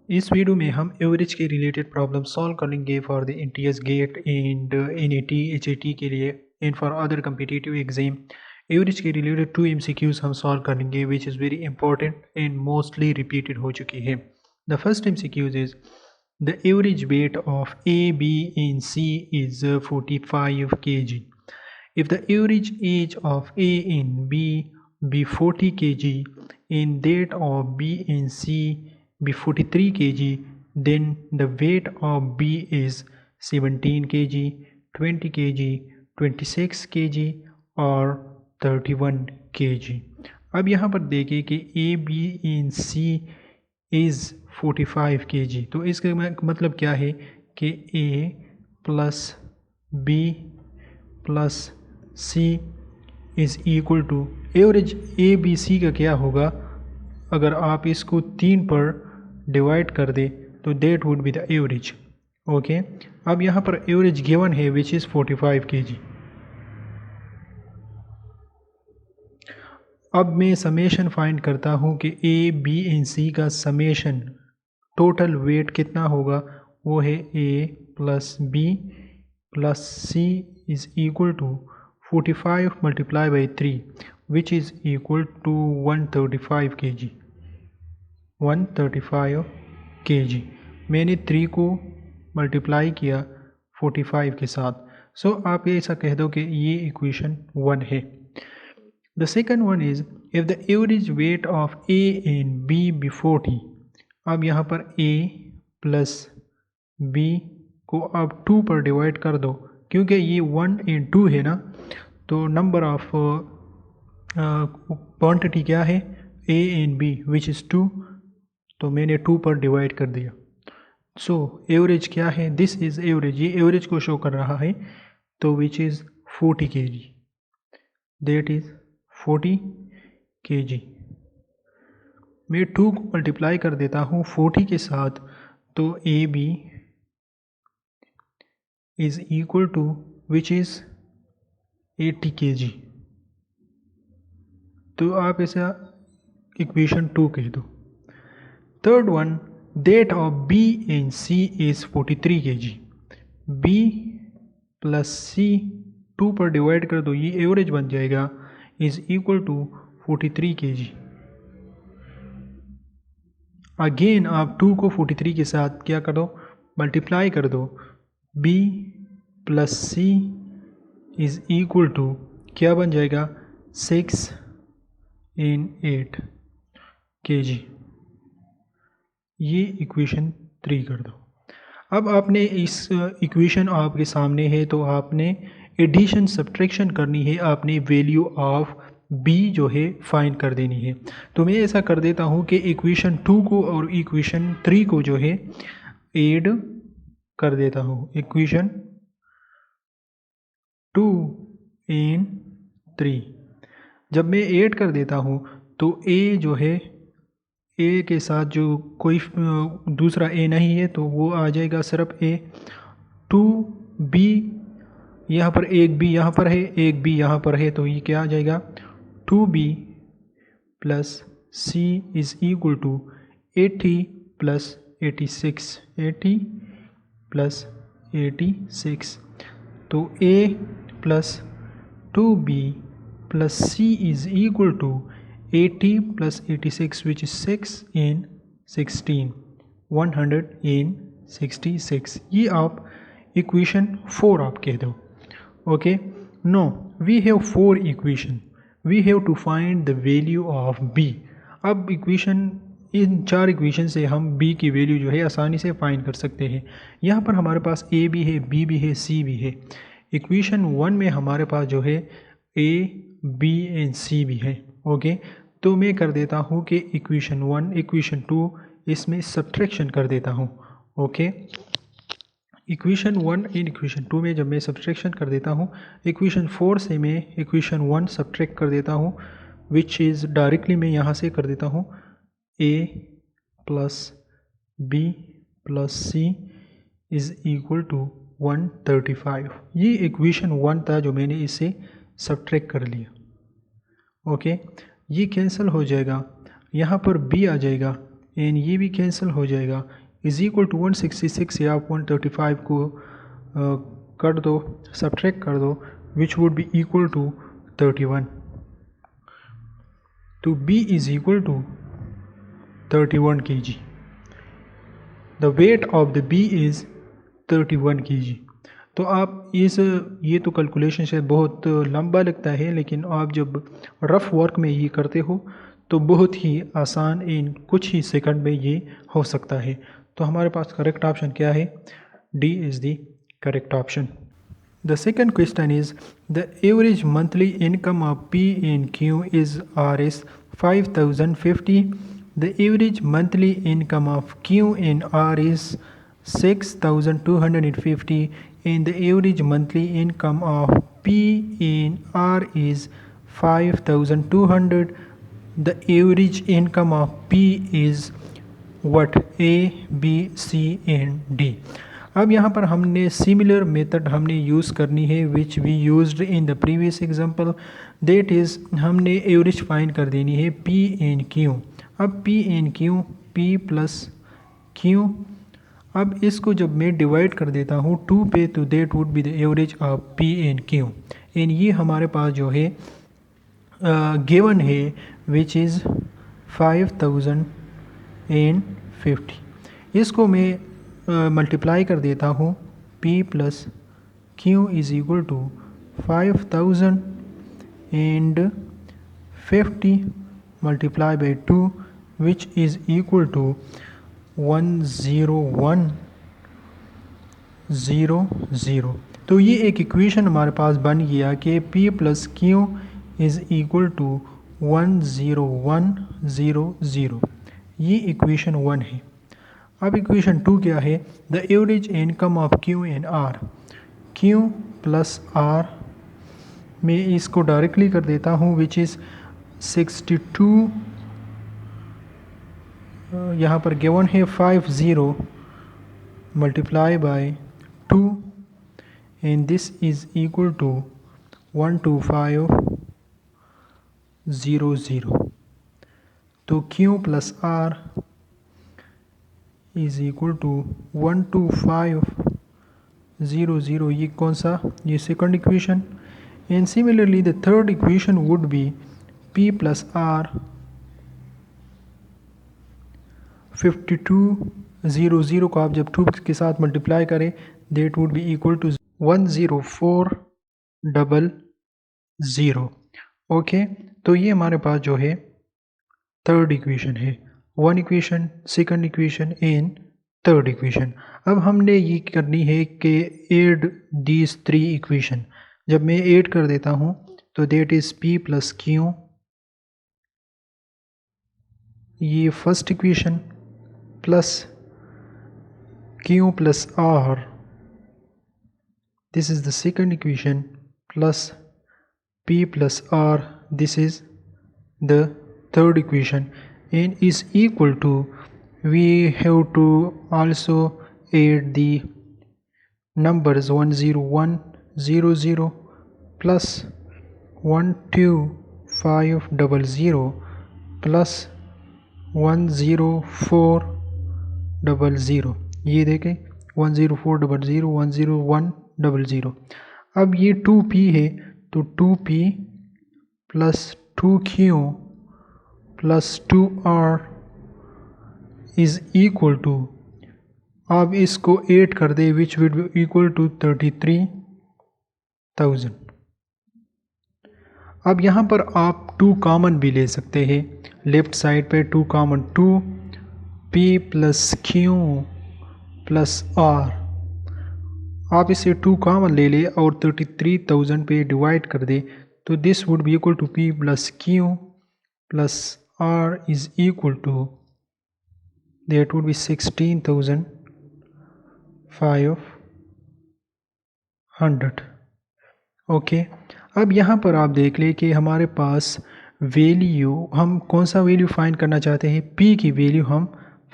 इस वीडियो में हम एवरेज के रिलेटेड प्रॉब्लम सॉल्व करेंगे फॉर द इंटीएस गेट एंड एनईटी एचईटी के लिए and for other competitive exam. Average के रिलेटेड 2 MCQs हम सॉल्व करेंगे which is very important and mostly repeated हो चुकी है। The first MCQs is the average weight of A, B and C is 45 kg. If the average age of A and B be 40 kg and that of B and C be 43 kg, then the weight of B is 17 kg, 20 kg, 26 kg और 31 kg। अब यहाँ पर देखें कि A, B and C is 45 kg, तो इसका मतलब क्या है कि A plus B plus C is equal to average A B C का क्या होगा। अगर आप इसको 3 पर डिवाइड कर दे तो that would be the average. Okay, अब यहाँ पर एवरेज गिवन है विच इज़ 45 kg। अब मैं समेशन फाइंड करता हूँ कि ए बी एंड सी का समेशन टोटल वेट कितना होगा। वो है A plus B plus C is equal to 45 multiplied by 3 which is equal to 135 kg। 135 kg मैंने 3 को मल्टीप्लाई किया 45 के साथ। सो आप ऐसा कह दो कि ये इक्वेशन 1 है। The second one is if the average weight of A and B be 40। अब यहाँ पर ए प्लस बी को आप 2 पर डिवाइड कर दो, क्योंकि ये 1 एंड 2 है ना, तो नंबर ऑफ क्वांटिटी क्या है A and B which is 2, तो मैंने 2 पर डिवाइड कर दिया। सो एवरेज क्या है, दिस इज़ एवरेज, ये एवरेज को शो कर रहा है, तो which is 40 kg, that is 40 kg। मैं 2 को मल्टीप्लाई कर देता हूँ 40 के साथ, तो A B is equal to which is 80 kg। तो आप ऐसा इक्वेशन 2 कह दो। Third one, date of B and C is 43 kg। B plus C 2 पर डिवाइड कर दो, ये एवरेज बन जाएगा, is equal to 43 kg। Again आप 2 को 43 के साथ क्या कर दो, मल्टीप्लाई कर दो। B plus C is equal to क्या बन जाएगा, 6 इन 8 kg। ये इक्वेशन 3 कर दो। अब आपने इस इक्वेशन आपके सामने है, तो आपने एडिशन सब्ट्रैक्शन करनी है, आपने वैल्यू ऑफ बी जो है फाइंड कर देनी है। तो मैं ऐसा कर देता हूँ कि इक्वेशन 2 को और इक्वेशन 3 को जो है ऐड कर देता हूँ। इक्वेशन 2 एंड 3 जब मैं ऐड कर देता हूँ तो ए जो है, ए के साथ जो कोई दूसरा ए नहीं है तो वो आ जाएगा सिर्फ ए। 2 बी, यहाँ पर एक बी यहाँ पर है, एक बी यहाँ पर है, तो ये क्या आ जाएगा, 2b plus C is equal to 80 plus 86, 80 plus 86, तो a plus 2b plus c is equal to 80 plus 86 which is 6 in 16, 166। ये आप इक्वेशन 4 आप कह दो। Okay, no we have 4 equation, we have to find the value of b। अब equation, इन 4 equation से हम b की वैल्यू जो है आसानी से फाइंड कर सकते हैं। यहाँ पर हमारे पास a भी है, b भी है, c भी है। इक्वेशन 1 में हमारे पास जो है a, b एंड c भी है। ओके, तो मैं कर देता हूँ कि इक्वेशन 1, इक्वेशन 2 इसमें सब्ट्रैक्शन कर देता हूँ। ओके, इक्वेशन 1 इन इक्वेशन 2 में जब मैं सब्ट्रैक्शन कर देता हूँ, इक्वेशन 4 से मैं इक्वेशन 1 सब्ट्रैक्ट कर देता हूँ, विच इज़ डायरेक्टली मैं यहाँ से कर देता हूँ a plus b plus c is equal to 135। ये इक्वेशन 1 था जो मैंने इसे सब्ट्रैक्ट कर लिया। ओके, ये कैंसिल हो जाएगा, यहाँ पर b आ जाएगा, एंड ये भी कैंसिल हो जाएगा, इज़ इक्वल टू 166 या 135 को कर दो, सब्ट्रैक्ट कर दो, which would be equal to 31. तो B is equal to 31 kg. The weight of the B is 31 kg. तो आप ये तो कैलकुलेशन शायद बहुत लंबा लगता है, लेकिन आप जब रफ़ वर्क में ये करते हो तो बहुत ही आसान, इन कुछ ही सेकंड में ये हो सकता है. तो हमारे पास करेक्ट ऑप्शन क्या है? D is the correct option. The second question is, the average monthly income of P and Q is Rs 5050. The average monthly income of Q and R is 6250 and the average monthly income of P and R is 5200. The average income of P is what? A, B, C and D. अब यहाँ पर हमने similar method हमने use करनी है which we used in the previous example, that is हमने average find कर देनी है P एंड Q. अब P and Q, P plus Q, अब इसको जब मैं डिवाइड कर देता हूँ 2 पे तो that would be the average of P and Q. And ये हमारे पास जो है गिवन है विच इज़ 5050. इसको मैं मल्टीप्लाई कर देता हूँ, P plus Q is equal to 5000 and 50 multiply by 2 which is equal to 10100. तो ये एक इक्वेशन हमारे पास बन गया कि P plus Q is equal to 10100. ये इक्वेशन 1 है. अब इक्वेशन 2 क्या है? The average income of Q and R. Q plus R मैं इसको डायरेक्टली कर देता हूँ विच इज़ 62, यहाँ पर गिवन है 50 multiply by 2 and this is equal to 12500. तो Q plus R is equal to 12500. ये कौन सा? ये second equation. And similarly the third equation would be P plus R 5200 को आप जब 2 के साथ मल्टीप्लाई करें that would be equal to 10400. Okay, तो ये हमारे पास जो है थर्ड इक्वेशन है. One equation, second equation and third equation. अब हमने ये करनी है कि एड दीज 3 इक्वेशन. जब मैं ऐड कर देता हूँ तो that is P plus Q, ये first equation, plus Q plus R, this is the second equation, plus P plus R, this is the third equation, and is equal to, we have to also add the numbers 10100 plus 12500 plus 10400. ये देखें 10400, 10100. अब ये 2P है तो 2P plus 2Q plus 2R is equal to, आप इसको add कर दे which will be equal to 33,000. अब यहाँ पर आप 2 कॉमन भी ले सकते हैं. लेफ्ट साइड पे 2 common, 2P plus Q plus R, आप इसे 2 कॉमन ले ले और 33,000 पे डिवाइड कर दे तो this would be equal to P plus Q plus R is equal to, that would be 16,500. Okay, अब यहाँ पर आप देख लें कि हमारे पास वैल्यू, हम कौन सा वैल्यू फाइंड करना चाहते हैं? P की वैल्यू हम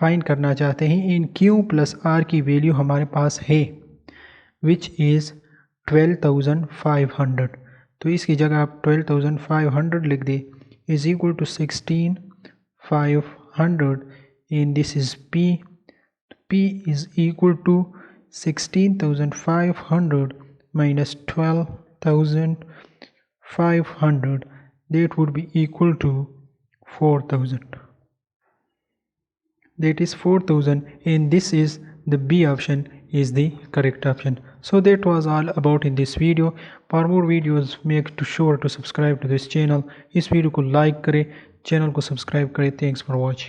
फाइंड करना चाहते हैं. इन Q प्लस R की वैल्यू हमारे पास है विच इज़ 12,500. तो इसकी जगह आप 12,500 लिख दे is equal to 16,500 and this is P. P is equal to 16,500 minus 12,500. That would be equal to 4,000. That is 4,000, and this is the B option is the correct option. So that was all about in this video. For more videos make sure to subscribe to this channel. इस video को like करें, channel को subscribe करें. Thanks for watching.